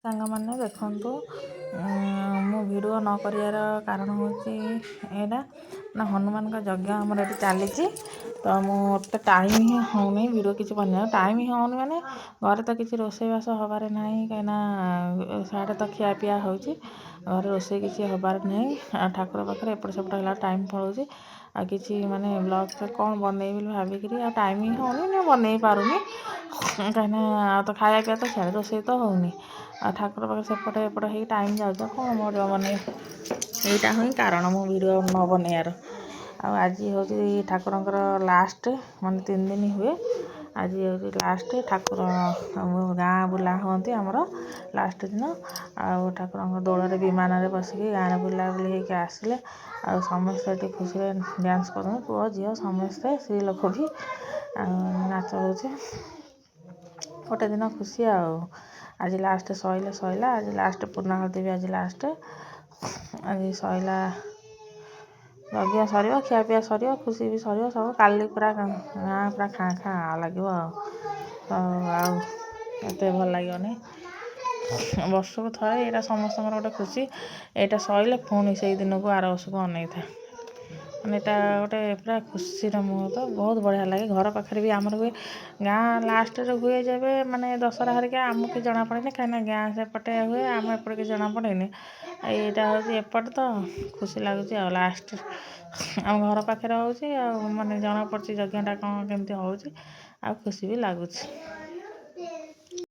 ସାଙ୍ଗମାନେ ଦେଖନ୍ତୁ, ମୁଁ ଭିଡ଼ିଓ ନ କରିବାର କାରଣ ହେଉଛି ଏଇଟା ନା, ହନୁମାନଙ୍କ ଯଜ୍ଞ ଆମର ଏଠି ଚାଲିଛି। ତ ମୋତେ ଟାଇମ୍ ହିଁ ହେଉନି ଭିଡ଼ିଓ କିଛି ବନେଇବାକୁ। ଟାଇମ୍ ହିଁ ହେଉନି ମାନେ ଘରେ ତ କିଛି ରୋଷେଇବାସ ହେବାରେ ନାହିଁ, କାହିଁକିନା ସିଆଡ଼େ ତ ଖିଆପିଆ ହେଉଛି, ଘରେ ରୋଷେଇ କିଛି ହେବାର ନାହିଁ। ଆଉ ଠାକୁର ପାଖରେ ଏପଟ ସେପଟ ହେଲା ଟାଇମ୍ ପଳାଉଛି। ଆଉ କିଛି ମାନେ ବ୍ଲଗ୍ରେ କ'ଣ ବନେଇବି ବୋଲି ଭାବିକିରି ଆଉ ଟାଇମ୍ ହିଁ ହେଉନି, ମୁଁ ବନେଇ ପାରୁନି। କାହିଁକିନା ଆଉ ତ ଖାଇବା ପିଇବା ତ ସିଆଡ଼େ, ରୋଷେଇ ତ ହେଉନି। ଆଉ ଠାକୁର ପାଖରେ ସେପଟେ ଏପଟ ହେଇକି ଟାଇମ୍ ଯାଉଛି, କ'ଣ ମୋର ବନେଇ। ଏଇଟା ହିଁ କାରଣ ମୁଁ ଭିଡ଼ିଓ ନ ବନେଇବାର। ଆଉ ଆଜି ହେଉଛି ଠାକୁରଙ୍କର ଲାଷ୍ଟ, ମାନେ 3 ଦିନ ହୁଏ। ଆଜି ହେଉଛି ଲାଷ୍ଟ। ଠାକୁର ଗାଁ ବୁଲା ହୁଅନ୍ତି ଆମର ଲାଷ୍ଟ ଦିନ। ଆଉ ଠାକୁରଙ୍କ ଦୋଳରେ ବିମାନରେ ବସିକି ଗାଁରେ ବୁଲାବୁଲି ହେଇକି ଆସିଲେ। ଆଉ ସମସ୍ତେ ଏଠି ଖୁସିରେ ଡ୍ୟାନ୍ସ କରୁଛନ୍ତି, ପୁଅ ଝିଅ ସମସ୍ତେ, ସ୍ତ୍ରୀ ଲୋକ ବି। ଆଉ ନାଚ ହେଉଛି, ଗୋଟେ ଦିନ ଖୁସି। ଆଉ ଆଜି ଲାଷ୍ଟ ସଇଲା। ଆଜି ଲାଷ୍ଟ ପୂର୍ଣ୍ଣାହୁତି ବି ଆଜି ଲାଷ୍ଟ। ଆଜି ସଇଲା, ଯଜ୍ଞ ସରିବ, ଖିଆପିଆ ସରିବ, ଖୁସି ବି ସରିବ ସବୁ। କାଲି ପୁରା ଗାଁ ପୁରା ଖାଁ ଖାଁ ଲାଗିବ। ଆଉ ଏତେ ଭଲ ଲାଗିବନି। ବର୍ଷକୁ ଥରେ ଏଇଟା ସମସ୍ତଙ୍କର ଗୋଟେ ଖୁସି। ଏଇଟା ସଇଲେ ପୁଣି ସେଇ ଦିନକୁ ଆର ବର୍ଷକୁ ଅନେଇଥାଏ। ମାନେ ଏଇଟା ଗୋଟେ ପୁରା ଖୁସିର ମୁହୂର୍ତ୍ତ, ବହୁତ ବଢ଼ିଆ ଲାଗେ। ଘର ପାଖରେ ବି ଆମର ହୁଏ। ଗାଁ ଲାଷ୍ଟରେ ହୁଏ ଯେବେ ମାନେ ଦଶହରା ହେରିକା ଆମକୁ କିଛି ଜଣାପଡ଼େନି, କାହିଁକିନା ଗାଁ ସେପଟେ ହୁଏ, ଆମ ଏପଟେ କିଛି ଜଣାପଡ଼େନି। ଏଇଟା ହେଉଛି ଏପଟେ ତ ଖୁସି ଲାଗୁଛି। ଆଉ ଲାଷ୍ଟ ଆମ ଘର ପାଖରେ ହେଉଛି, ଆଉ ମାନେ ଜଣାପଡ଼ୁଛି ଯଜ୍ଞଟା କ'ଣ କେମିତି ହେଉଛି, ଆଉ ଖୁସି ବି ଲାଗୁଛି।